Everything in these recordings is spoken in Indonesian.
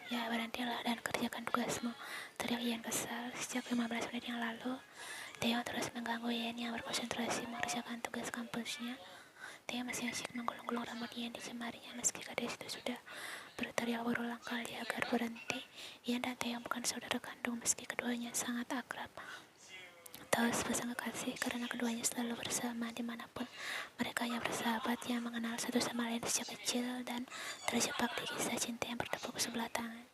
Ya, berhentilah dan kerjakan tugasmu, teriak Ian kesal. Sejak 15 menit yang lalu, Taeyong terus mengganggu Ian yang berkonsentrasi mengerjakan tugas kampusnya. Taeyong masih asyik menggulung-gulung rambut Ian di jemarinya meski gadis itu sudah berteriak berulang kali agar berhenti. Ian dan Taeyong bukan saudara kandung meski keduanya sangat akrab. Atau sepasang kekasih karena keduanya selalu bersama dimanapun mereka yang bersahabat yang mengenal satu sama lain sejak kecil dan terjebak di kisah cinta yang bertepuk sebelah tangan.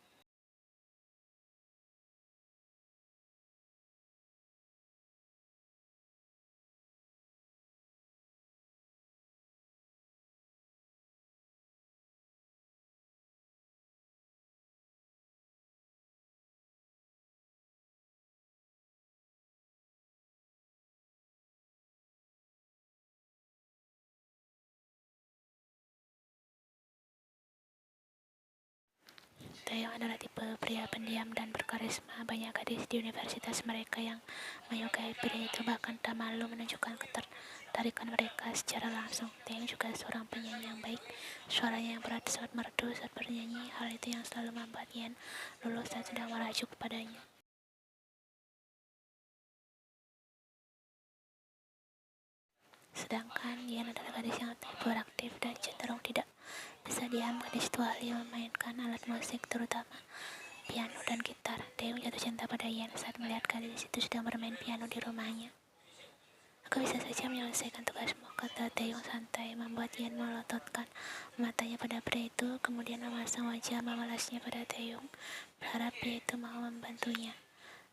Taeyong adalah tipe pria pendiam dan berkarisma. Banyak gadis di universitas mereka yang menyukai pria itu, bahkan tak malu menunjukkan ketertarikan mereka secara langsung. Taeyong juga seorang penyanyi yang baik. Suaranya yang berat saat merdu saat bernyanyi, hal itu yang selalu membuat Ian lulus dan sedang merajuk kepadanya. Sedangkan Ian adalah gadis yang hiperaktif dan cenderung tidak bisa diam. Gadis itu ahli memainkan alat musik, terutama piano dan gitar. Taeyong jatuh cinta pada Ian saat melihat gadis itu sedang bermain piano di rumahnya. Aku bisa saja menyelesaikan tugasmu, kata Taeyong santai, membuat Ian melototkan matanya pada pria itu, kemudian memasang wajah memelasnya pada Taeyong, berharap pria itu mau membantunya.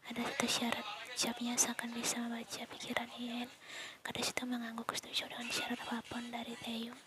Ada satu syarat, ucapnya seakan bisa membaca pikiran Ian. Gadis itu mengangguk setuju dengan syarat apapun dari Taeyong.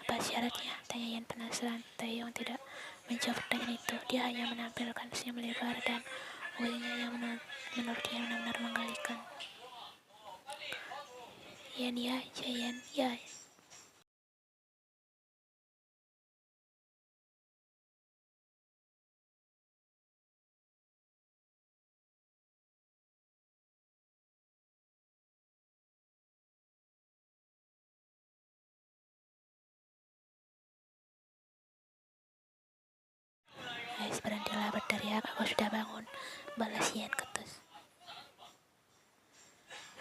Apa syaratnya? Tanya Ian penasaran. Taeyong tidak menjawab pertanyaan itu. Dia hanya menampilkan senyum lebar dan wajahnya yang menurut Ian benar-benar menggelikan. Ian, ya, Ian, ya. Guys, berhentilah berteriak, aku sudah bangun, balas Ian ketus.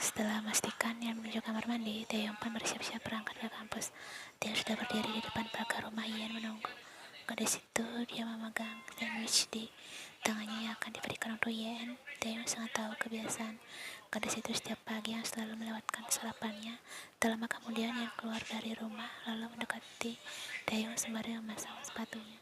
Setelah memastikan Ian menuju kamar mandi, Taeyong pun bersiap-siap berangkat ke kampus. Dia sudah berdiri di depan pagar rumah Ian menunggu. Gadis itu dia memegang sandwich di tangannya yang akan diberikan untuk Ian. Taeyong sangat tahu kebiasaan gadis itu setiap pagi yang selalu melewatkan sarapannya. Tak lama kemudian Ian keluar dari rumah lalu mendekati Taeyong sembari memasang sepatunya.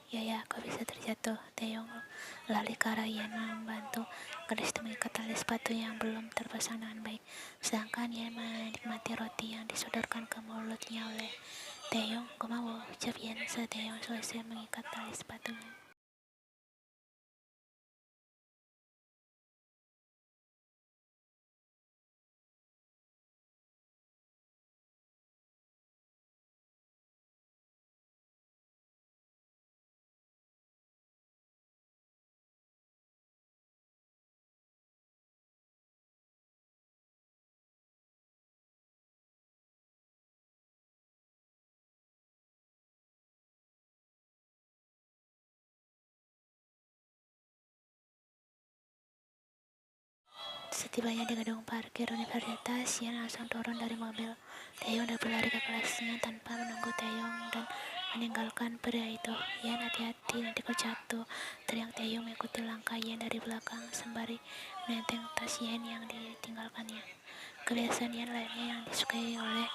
Ya, kok bisa terjatuh? Taeyong lari ke arah Ian membantu gadis itu mengikat tali sepatu yang belum terpasang dengan baik. Sedangkan Ian menikmati roti yang disodorkan ke mulutnya oleh Taeyong. Gue mau, ucap Ian saat Taeyong selesai mengikat tali sepatunya. Setibanya di gedung parkir universitas, Ian langsung turun dari mobil. Taeyong udah berlari ke kelasnya tanpa menunggu Taeyong dan meninggalkan pria itu. Ian, hati-hati, nanti kau jatuh, teriak Taeyong mengikuti langkah Ian dari belakang sembari menenteng tas Ian yang ditinggalkannya. Kebiasaan Ian lainnya yang disukai oleh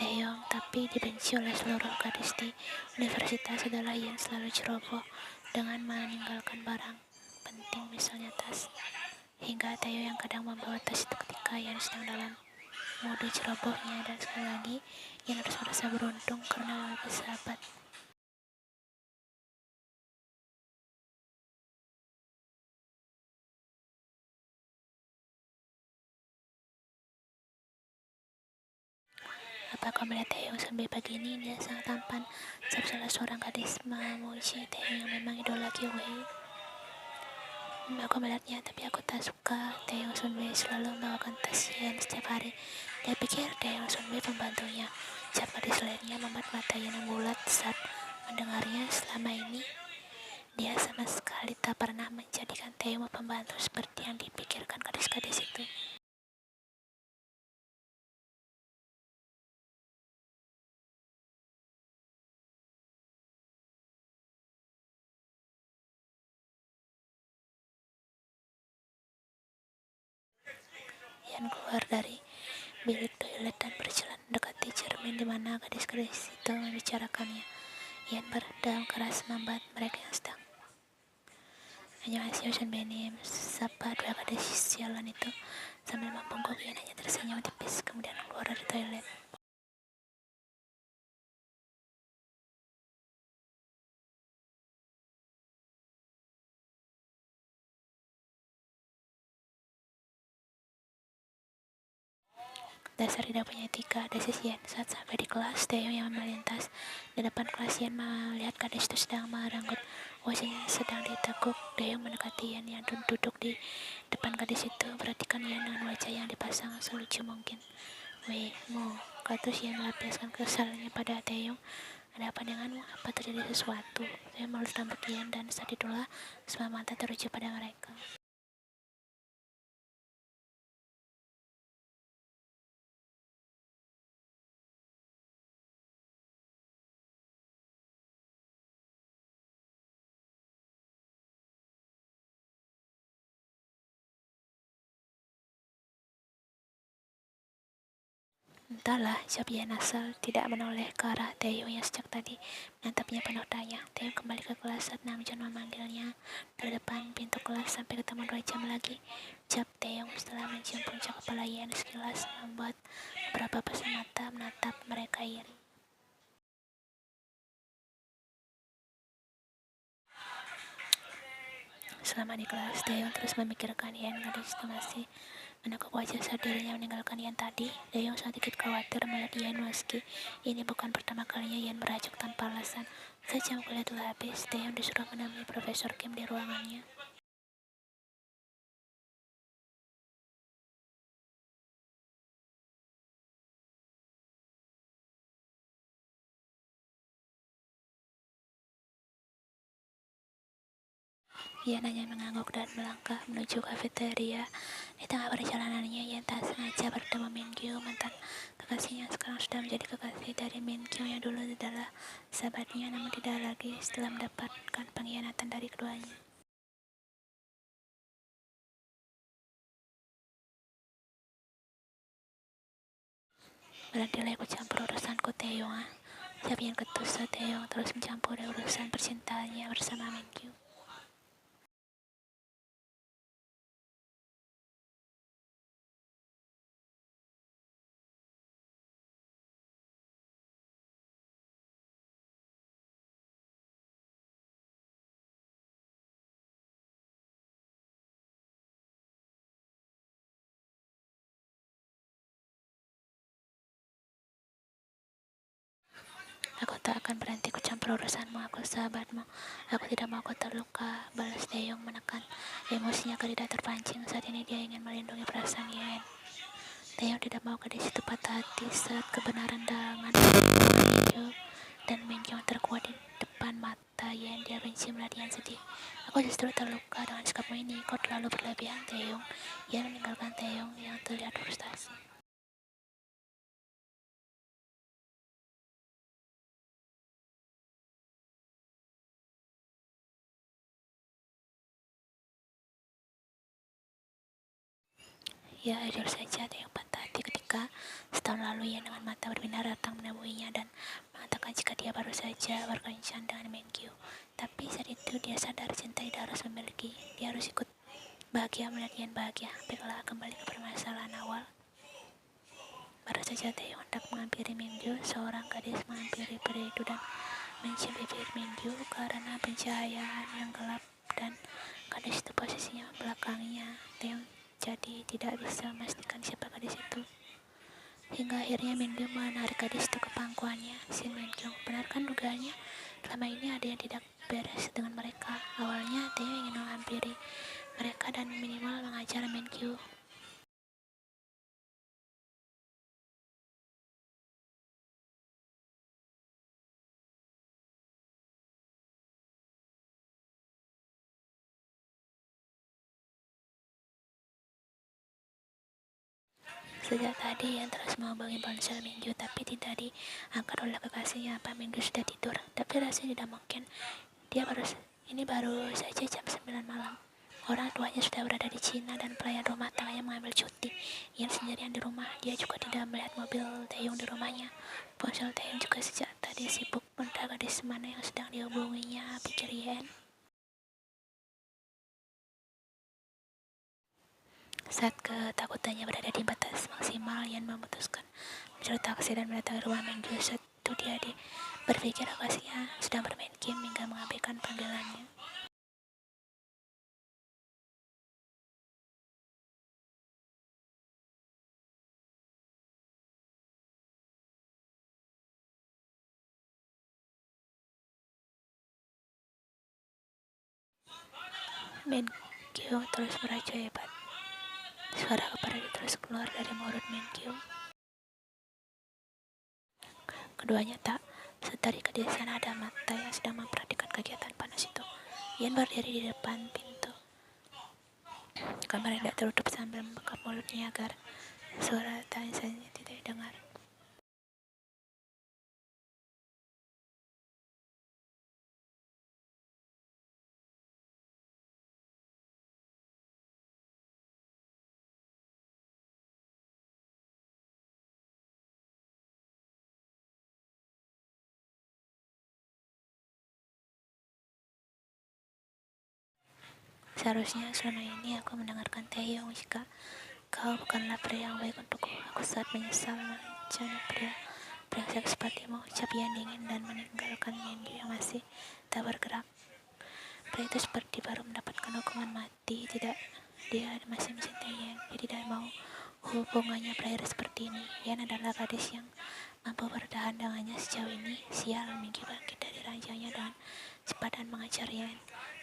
Taeyong tapi dibenci oleh seluruh gadis di universitas adalah Ian selalu ceroboh dengan meninggalkan barang penting, misalnya tas. hingga Taeyong yang kadang membawa tas itu ketika Yan sedang dalam mode cerobohnya, dan sekali lagi Yan harus merasa beruntung karena memiliki sahabat. Apa kau melihat Taeyong sampai pagi ini? Dia sangat tampan, salah seorang gadis memuji Taeyong yang memang idola Kyuwei. Aku melihatnya, tapi aku tak suka. Taeyong Sunwei selalu membawakan tas Yan setiap hari. Dia pikir Taeyong Sunwei pembantunya. Cap gadis lainnya membuat mata Yan membulat saat mendengarnya. Selama ini, dia sama sekali tak pernah menjadikan Taeyong pembantu seperti yang dipikirkan gadis-gadis itu. Yan keluar dari bilik toilet dan berjalan mendekati cermin di mana gadis-gadis itu membicarakannya. Yan beredam keras membuat mereka yang sedang Annyeonghaseyo Sunbenim, sapa dua gadis sialan itu sambil membungkuk. Yan hanya tersenyum tipis kemudian keluar dari toilet. Dasar tidak punya etika, desis Yan. Saat sampai di kelas, Taeyong yang melintas di depan kelas. Yan melihat gadis itu sedang merenggut wajahnya sedang ditekuk. Taeyong mendekati Yan yang duduk di depan gadis itu. Perhatikan Yan dengan wajah yang dipasang selucu mungkin. Weh, katus Yan melampiaskan kekesalannya pada Taeyong. Ada apa denganmu? Apa terjadi sesuatu? Taeyong melus rambut Yan dan saat itulah semua mata teruju pada mereka. Entahlah, jawab Yan asal tidak menoleh ke arah Taeyong yang sejak tadi menatapnya penuh tanya. Taeyong kembali ke kelas saat Namjoon memanggilnya dari depan pintu kelas. Sampai ketemu 2 jam lagi, jawab Taeyong setelah mencium puncak kepala Yan sekilas, membuat beberapa pasang mata menatap mereka iri. Selama di kelas, Taeyong terus memikirkan Yan. Gadis itu masih menekuk wajah saat dirinya meninggalkan Yan tadi. Taeyong sedikit khawatir melihat Yan meski ini bukan pertama kalinya Yan merajuk tanpa alasan. Saat jam kuliah telah habis, Taeyong disuruh menemui Profesor Kim di ruangannya. Yan hanya mengangguk dan melangkah menuju kafeteria. Di tengah perjalanannya, Yan tak sengaja bertemu Min-kyu, mantan kekasihnya yang sekarang sudah menjadi kekasih dari Min-kyu yang dulu adalah sahabatnya, namun tidak lagi setelah mendapatkan pengkhianatan dari keduanya. Berhentilah ikut campur urusanku, Taeyong. Siapa yang ketus saat Taeyong terus mencampuri urusan percintaannya bersama Min-kyu. Aku tak akan berhenti ikut campur urusanmu, aku sahabatmu. Aku tidak mau kau terluka, balas Taeyong menekan emosinya agar tidak terpancing. Saat ini dia ingin melindungi perasaan Yan. Taeyong tidak mau gadis itu patah hati saat kebenaran dengan Min-kyu dan Min-kyu terkuat di depan mata Yan. Dia benci melihat Yan sedih. Aku justru terluka dengan sikapmu ini, kau terlalu berlebihan, Taeyong. Yan meninggalkan Taeyong yang terlihat frustasi. Ya, jujur saja ada yang patah hati ketika setahun lalu Yan dengan mata berbinar datang menemuinya dan mengatakan jika dia baru saja berkencan dengan Min-kyu. Tapi saat itu dia sadar cinta tidak harus memiliki, dia harus ikut Bahagia melihat Yan bahagia. Baiklah, kembali ke permasalahan awal. Baru saja Taeyong hendak menghampiri Mingyu, seorang gadis menghampiri pria itu dan mencium bibir Mingyu karena pencahayaan yang gelap dan gadis itu posisinya membelakanginya. Taeyong jadi tidak bisa memastikan siapa gadis itu. Hingga akhirnya Mingyu menarik gadis itu ke pangkuannya. Shin Min-kyung, benarkan dugaannya? Selama ini ada yang tidak beres dengan mereka. Awalnya Taeyong ingin menghampiri mereka dan minimal mengajar Mingyu. Sejak tadi yang terus menghubungi ponsel Mingyu tapi tidak diangkat oleh kekasihnya. Apa Mingyu sudah tidur? Tapi rasanya tidak mungkin. Ini baru saja jam 9 malam. Orang tuanya sudah berada di Cina dan pelayan rumah tangganya mengambil cuti. Ia sendirian di rumah. Dia juga tidak melihat mobil Taeyong di rumahnya. Ponsel Taeyong juga sejak tadi sibuk. Entah gadis mana yang sedang dihubunginya, pikir Yen. Saat ketakutannya berada di batas maksimal, Yan memutuskan mencari taksi dan mendatangi rumah Mingyu. Saat itu dia berpikir kekasihnya sedang bermain game hingga mengabaikan panggilannya. Mingyu terus merajuk hebat. Suara kepada terus keluar dari mulut Mingyu. Keduanya tak sadari di sana ada mata yang sedang memperhatikan kegiatan panas itu. Yan berdiri di depan pintu kamar yang tidak tertutup sambil membuka mulutnya agar suara tangisannya tidak didengar. Seharusnya selama ini aku mendengarkan Taeyong. Jika kau bukanlah pria yang baik untukku, aku sangat menyesal mencari pria brengsek sepertimu, ucap Yan dingin dan meninggalkan Mingyu yang masih tak bergerak. Pria itu seperti baru mendapatkan hukuman mati. Tidak, dia masih mencintai Yan. Dia tidak mau hubungannya berakhir seperti ini. Yan adalah gadis yang mampu bertahan dengannya sejauh ini. Sial, Mingyu bangkit dari ranjangnya dengan cepat dan mengajar Yan.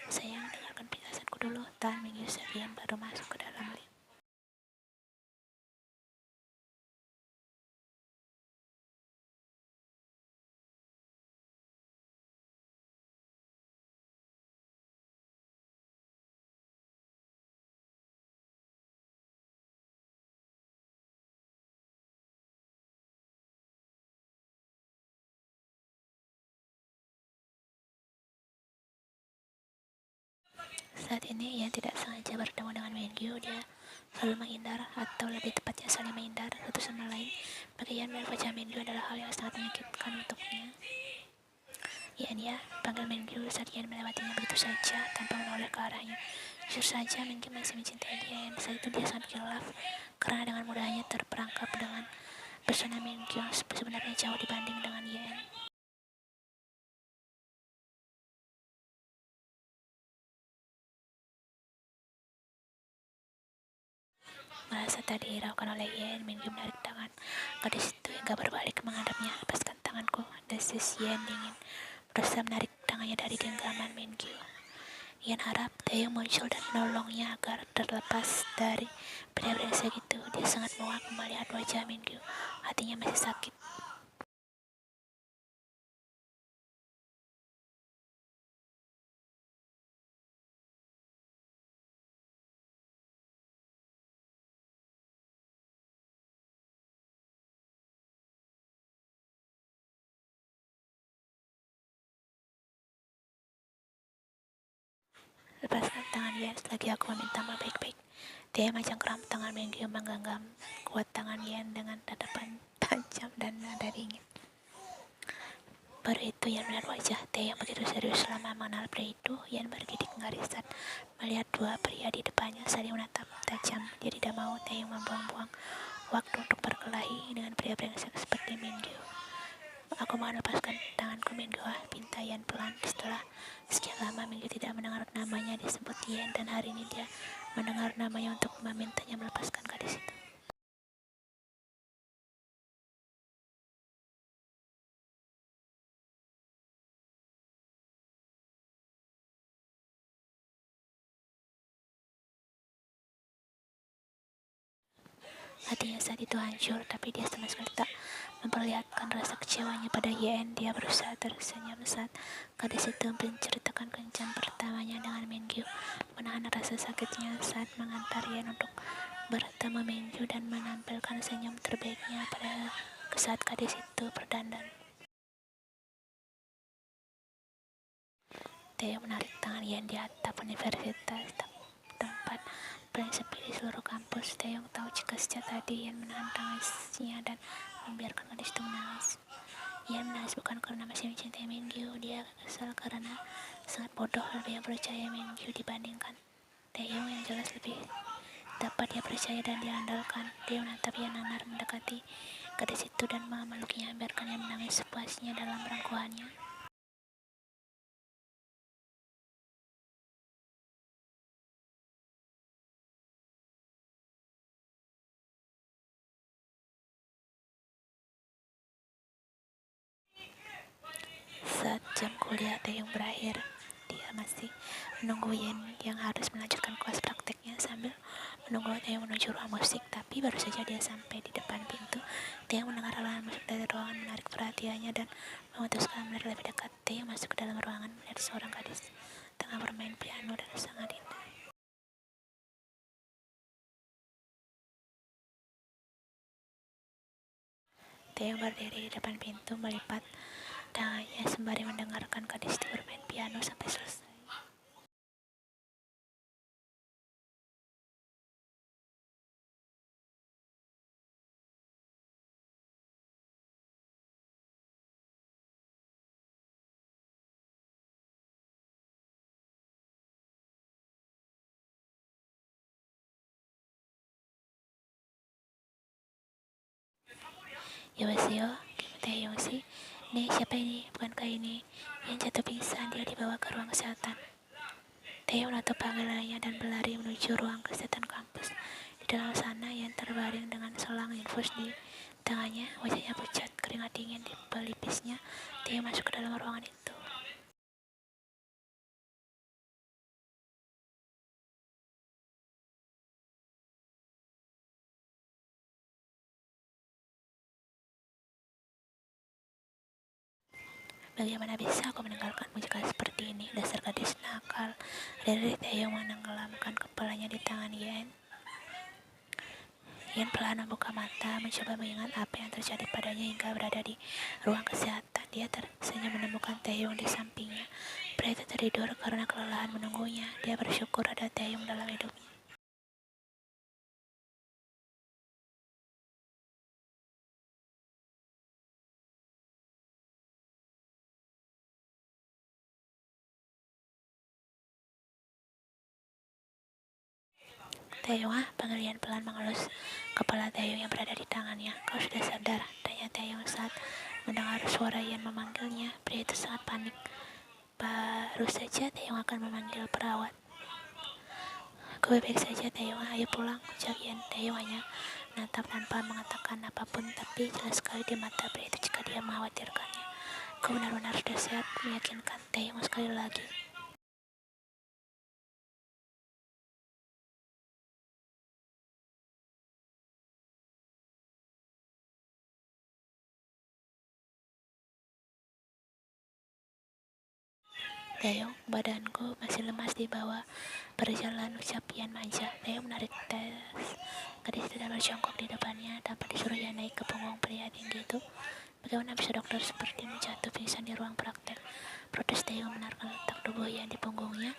Sayang, dengarkan penjelasanku dulu. Tahan Mingyu saat Yan baru masuk ke dalam lift. Saat ini Yan tidak sengaja bertemu dengan Mingyu. Dia selalu menghindar, atau lebih tepatnya saling menghindar satu sama lain. Bagi Yan, melihat wajah Mingyu adalah hal yang sangat menyakitkan untuknya. Yan ya, panggil Mingyu saat Yan melewatinya begitu saja tanpa menoleh ke arahnya. Jujur saja Mingyu masih mencintai Yan. Saat itu dia sangat kilaf karena dengan mudahnya terperangkap dengan pesona Mingyu yang sebenarnya jauh dibanding dengan Yan. Merasa tak dihiraukan oleh Yen, Mingyu menarik tangan gadis itu hingga berbalik menghadapnya. Lepaskan tanganku, desis Yen dingin, berusaha menarik tangannya dari genggaman Mingyu. Yen harap Taeyong muncul dan menolongnya agar terlepas dari pria brengsek itu. Dia sangat muak melihat wajah Mingyu, hatinya masih sakit. Lepaskan tangan Yen selagi aku memintamu baik-baik. Dia macam keram tangan Mingyu menggenggam kuat tangan Yen dengan tatapan tajam dan nada dingin. Baru itu Yan melihat wajah Teh yang begitu serius selama mengenal pria itu. Yan bergidik ngarisan melihat dua pria di depannya saling menatap tajam. Dia tidak mau Teh yang membuang-buang waktu untuk berkelahi dengan pria brengsek seperti Mingyu. Aku mohon lepaskan tanganku Mingyu, pinta Yan pelan. Setelah sekian lama Mingyu tidak mendengar namanya disebut Yan, dan hari ini dia mendengar namanya untuk memintanya melepaskan gadis itu. Hatinya saat itu hancur, tapi dia sama sekali tak memperlihatkan rasa kecewanya pada Yen. Dia berusaha tersenyum saat gadis itu menceritakan kencan pertamanya dengan Mingyu, menahan rasa sakitnya saat mengantar Yen untuk bertemu Mingyu dan menampilkan senyum terbaiknya pada saat gadis itu berdandan. Theo menarik tangan Yen di atap universitas, tempat paling sepi di seluruh kampus. Theo tahu jika sejak tadi Yen menahan tangisnya dan membiarkan gadis itu menangis. Yen menangis bukan karena masih mencintai Mingyu, dia kesal karena sangat bodoh lebih yang percaya Mingyu dibandingkan Theo yang jelas lebih dapat dia percaya dan diandalkan. Dia menatap Yen nanar mendekati gadis itu dan memeluknya, biarkan Yen menangis sepuasnya dalam rangkuannya. Saat jam kuliah Taeyong berakhir, dia masih menunggu Yen yang harus melanjutkan kelas prakteknya sambil menunggu Taeyong menuju ruang musik. Tapi baru saja dia sampai di depan pintu, Taeyong mendengar alunan musik dari ruangan menarik perhatiannya dan memutuskan melihat lebih dekat. Taeyong masuk ke dalam ruangan melihat seorang gadis tengah bermain piano dan sangat indah. Taeyong berdiri di depan pintu melipat tangannya sembari mendengarkan gadis itu bermain piano sampai selesai. Yowasio, Taeyong sih. Nih, siapa ini? Bukankah ini yang jatuh pingsan? Dia dibawa ke ruang kesehatan. Taeyong menutup panggilannya dan berlari menuju ruang kesehatan kampus. Di dalam sana, Yan terbaring dengan selang infus di tangannya. Wajahnya pucat, keringat dingin di pelipisnya. Taeyong masuk ke dalam ruangan itu. Bagaimana bisa aku meninggalkanmu jika seperti ini? Dasar gadis nakal. Dari Taeyong menenggelamkan kepalanya di tangan Yan. Yan pelan membuka mata, mencoba mengingat apa yang terjadi padanya hingga berada di ruang kesehatan. Dia tersenyum menemukan Taeyong di sampingnya. Pria itu tertidur karena kelelahan menunggunya. Dia bersyukur ada Taeyong dalam hidupnya. Taeyong, panggil Yan pelan mengelus kepala Taeyong yang berada di tangannya. Kau sudah sadar? Tanya Taeyong saat mendengar suara Yan memanggilnya. Pria itu sangat panik. Baru saja Taeyong akan memanggil perawat. Aku baik saja Taeyong, ayo pulang, ucap Yan. Taeyong hanya menatap tanpa mengatakan apapun, tapi jelas sekali di mata pria itu jika dia mengkhawatirkannya. Kau benar-benar sudah sehat, meyakinkan Taeyong sekali lagi. Taeyong, badanku masih lemas di bawah perjalanan, ucap Yan manja. Taeyong menarik tas gadis itu dan berjongkok di depannya tanpa disuruh Yan naik ke punggung pria tinggi itu. Bagaimana bisa dokter seperti jatuh pingsan di ruang praktek? Protes Taeyong menarikkan letak tubuh Yan di punggungnya.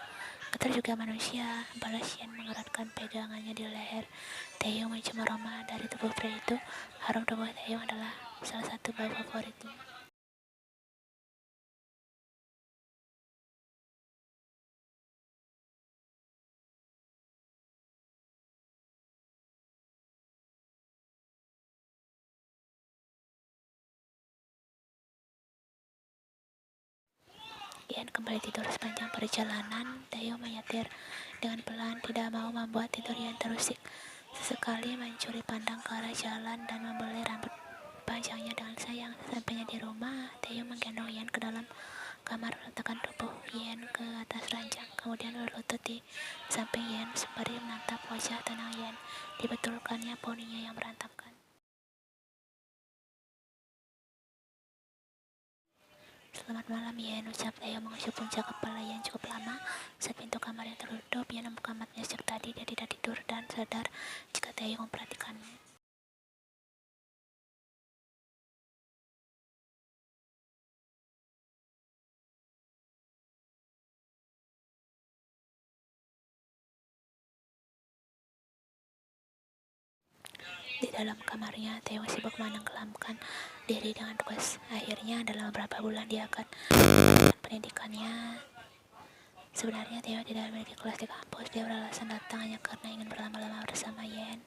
Dokter juga manusia, balas Yan mengeratkan pegangannya di leher. Taeyong mencium aroma dari tubuh pria itu. Harum tubuh Taeyong adalah salah satu bau favoritnya. Ian kembali tidur sepanjang perjalanan. Taeyong menyetir dengan pelan, tidak mau membuat tidur Ian terusik. Sesekali mencuri pandang ke arah jalan dan membelai rambut panjangnya dengan sayang. Sampainya di rumah, Taeyong menggendong Ian ke dalam kamar, meletakkan tubuh Ian ke atas ranjang, kemudian berlutut di samping Ian sembari menatap wajah tenang Ian. Dibetulkannya poninya yang berantakan. Selamat malam Ian, ucap Taeyong mengucap puncak kepala Ian cukup lama. Saat pintu kamar yang tertutup, Ian membuka matanya sejak tadi. Dia tidak tidur dan sadar jika Taeyong memperhatikannya. Di dalam kamarnya, Taeyong sibuk menenggelamkan diri dengan tugas. Akhirnya, dalam beberapa bulan dia akan melanjutkan pendidikannya. Sebenarnya Taeyong tidak memiliki kelas di kampus. Dia beralasan datang hanya karena ingin berlama-lama bersama Yen.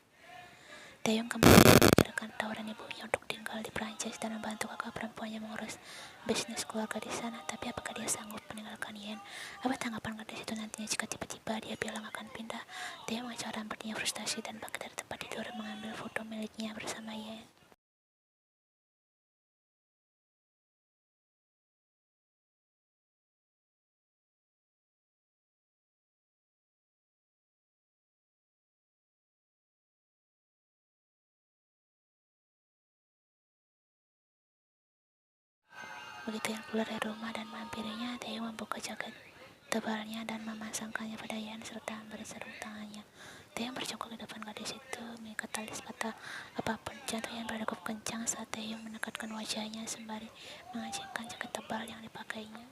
Taeyong kembali memberikan tawaran ibunya untuk tinggal di Prancis dan membantu kakak perempuannya mengurus bisnis keluarga di sana. Tapi apakah dia sanggup meninggalkan Yen? Apa tanggapan gadis itu nantinya jika tiba-tiba dia bilang akan pindah? Taeyong mengacak rambutnya frustasi dan bangkit dari tempat tidur mengambil foto miliknya bersama Yen. Begitu yang keluar dari rumah dan mampirinya, Taeyong membuka jaket tebalnya dan memasangkannya pada Yen serta memberi sarung tangannya. Taeyong berjongkok di depan gadis itu, mengikat tali sepatah apapun. Jantung Yen berdegup kencang saat Taeyong mendekatkan wajahnya sembari mengacungkan jaket tebal yang dipakainya.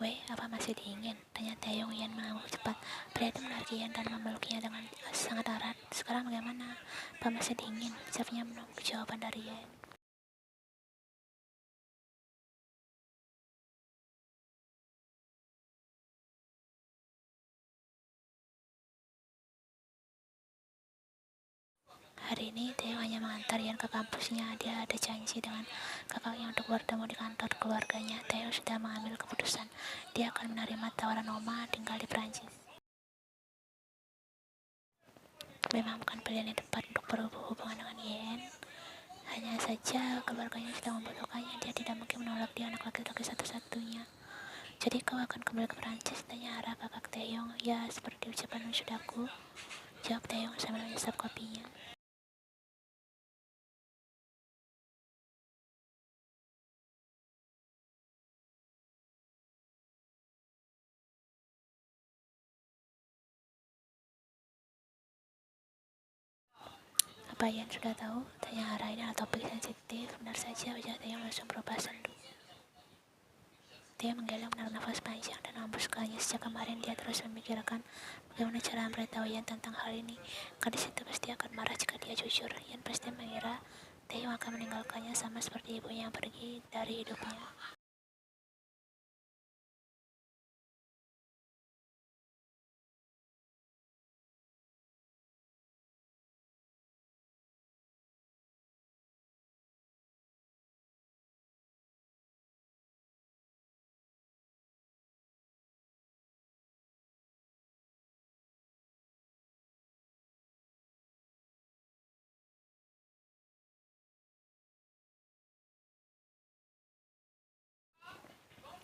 Weh, apa masih dingin? Tanya Taeyong. Yen mengangguk cepat. Pria itu menarik Yen dan memeluknya dengan sangat erat. Sekarang bagaimana? Apa masih dingin? Jawabnya menunggu jawaban dari Yen. Hari ini Taeyong hanya mengantar Yen ke kampusnya. Dia ada janji dengan kakaknya untuk bertemu di kantor keluarganya. Taeyong sudah mengambil keputusan. Dia akan menerima tawaran Oma tinggal di Prancis. Memang bukan pilihan yang tepat untuk berhubungan dengan Yen. Hanya saja keluarganya sedang membutuhkannya. Dia tidak mungkin menolak dia, anak laki-laki satu-satunya. Jadi kau akan kembali ke Prancis? Tanya arah kakak Taeyong. Ya, seperti ucapan sudaku, jawab Taeyong sambil menyesap kopinya. Apa Yen sudah tahu? Tanya Hara. Ini adalah topik sensitif. Benar saja, wajah Taeyong langsung berubah sendu. Dia menggeleng menarik nafas panjang dan menghembuskannya. Sejak kemarin dia terus memikirkan bagaimana cara memberitahu Yen tentang hal ini. Gadis itu pasti akan marah jika dia jujur. Yen pasti mengira Taeyong akan meninggalkannya sama seperti ibunya yang pergi dari hidupnya.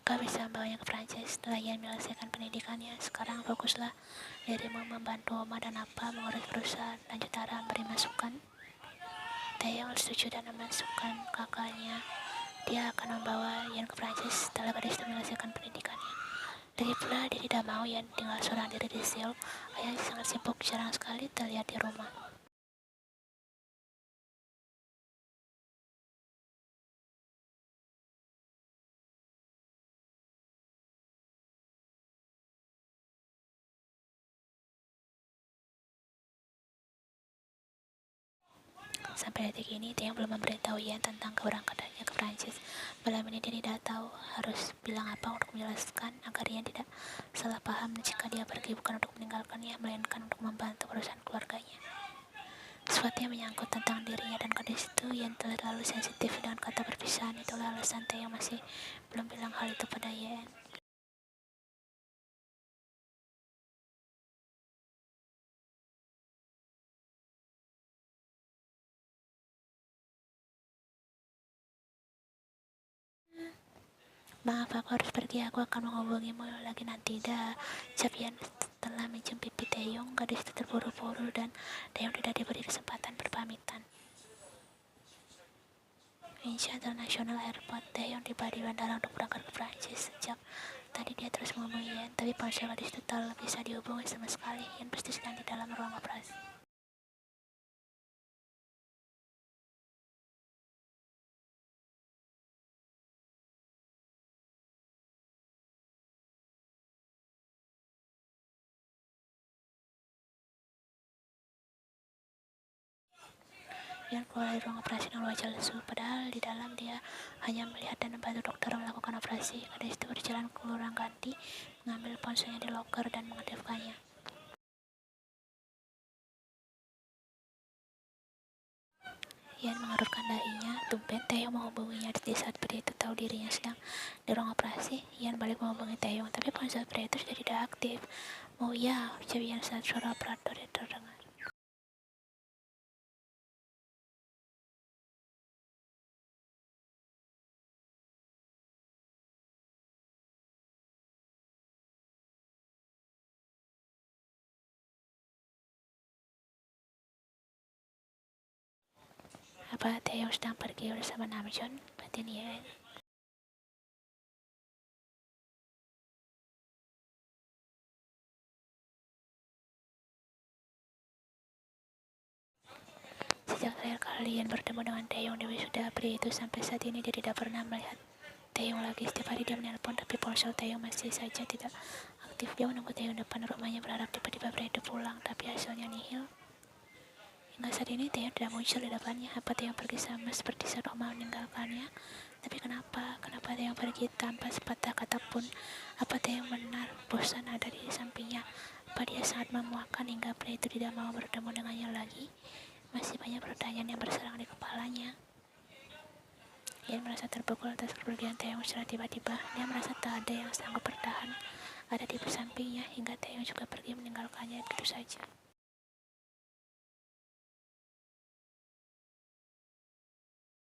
Kau bisa membawanya ke Prancis setelah Yen menyelesaikan pendidikannya. Sekarang fokuslah dirimu membantu Oma dan Apa mengurus perusahaan. Lanjut Hara memberi masukan. Taeyong setuju dan memasukkan kakaknya. Dia akan membawa Yen ke Prancis setelah gadis itu menyelesaikan pendidikannya. Lagi pula dia tidak mau Yen tinggal seorang diri di Seoul. Ayahnya sangat sibuk, jarang sekali terlihat di rumah. Sampai detik ini Taeyong belum memberitahu Yen tentang keberangkatannya ke Prancis. Malam ini dia tidak tahu harus bilang apa untuk menjelaskan agar Yen tidak salah paham jika dia pergi bukan untuk meninggalkannya, melainkan untuk membantu perusahaan keluarganya. sesuatu yang menyangkut tentang dirinya dan gadis itu yang telah terlalu sensitif dengan kata perpisahan. Itulah alasan Taeyong masih belum bilang hal itu pada Yen. Maaf, aku harus pergi. Aku akan menghubungimu lagi nanti. Dah. Sabian telah mencium pipi Taeyong. Gadis itu terburu-buru dan Taeyong tidak diberi kesempatan berpamitan. Incheon International Airport. Taeyong tiba di bandara untuk berangkat ke Prancis. Sejak tadi dia terus menghubungi Yen, tapi ponsel gadis itu tak bisa dihubungi sama sekali. Yen pasti sedang di dalam ruang operasi. Yen keluar dari ruang operasi dengan wajah lesu, padahal di dalam dia hanya melihat dan membantu dokter melakukan operasi. Gadis itu berjalan ke ruang ganti, mengambil ponselnya di loker dan mengaktifkannya. Yen mengerutkan dahinya. Tumben Taeyong menghubunginya di saat pria itu tahu dirinya sedang di ruang operasi. Yen balik menghubungi Taeyong, tapi ponsel pria itu sudah tidak aktif. Oh ya, ucap Yen saat suara operator itu terdengar. Apa Taeyong sedang pergi bersama Namjoon? Batin Yen. Sejak terakhir kali Yen bertemu dengan Taeyong di wisuda pria itu, sampai saat ini dia tidak pernah melihat Taeyong lagi. Setiap hari dia menelpon, tapi ponsel Taeyong masih saja tidak aktif. Dia menunggu Taeyong depan rumahnya berharap tiba-tiba pria itu pulang, tapi hasilnya nihil. Hingga saat ini Taeyong tidak muncul di depannya. Apa Taeyong pergi sama seperti saat Oma meninggalkannya? Tapi kenapa Taeyong pergi tanpa sepatah kata pun? Apa Taeyong benar bosan ada di sampingnya? Apa dia sangat memuakkan hingga pria itu tidak mau bertemu dengannya lagi? Masih banyak pertanyaan yang bersarang di kepalanya. Ia merasa terpukul atas kepergian Taeyong secara tiba-tiba. Dia merasa tak ada yang sanggup bertahan ada di sampingnya, hingga Taeyong juga pergi meninggalkannya begitu saja.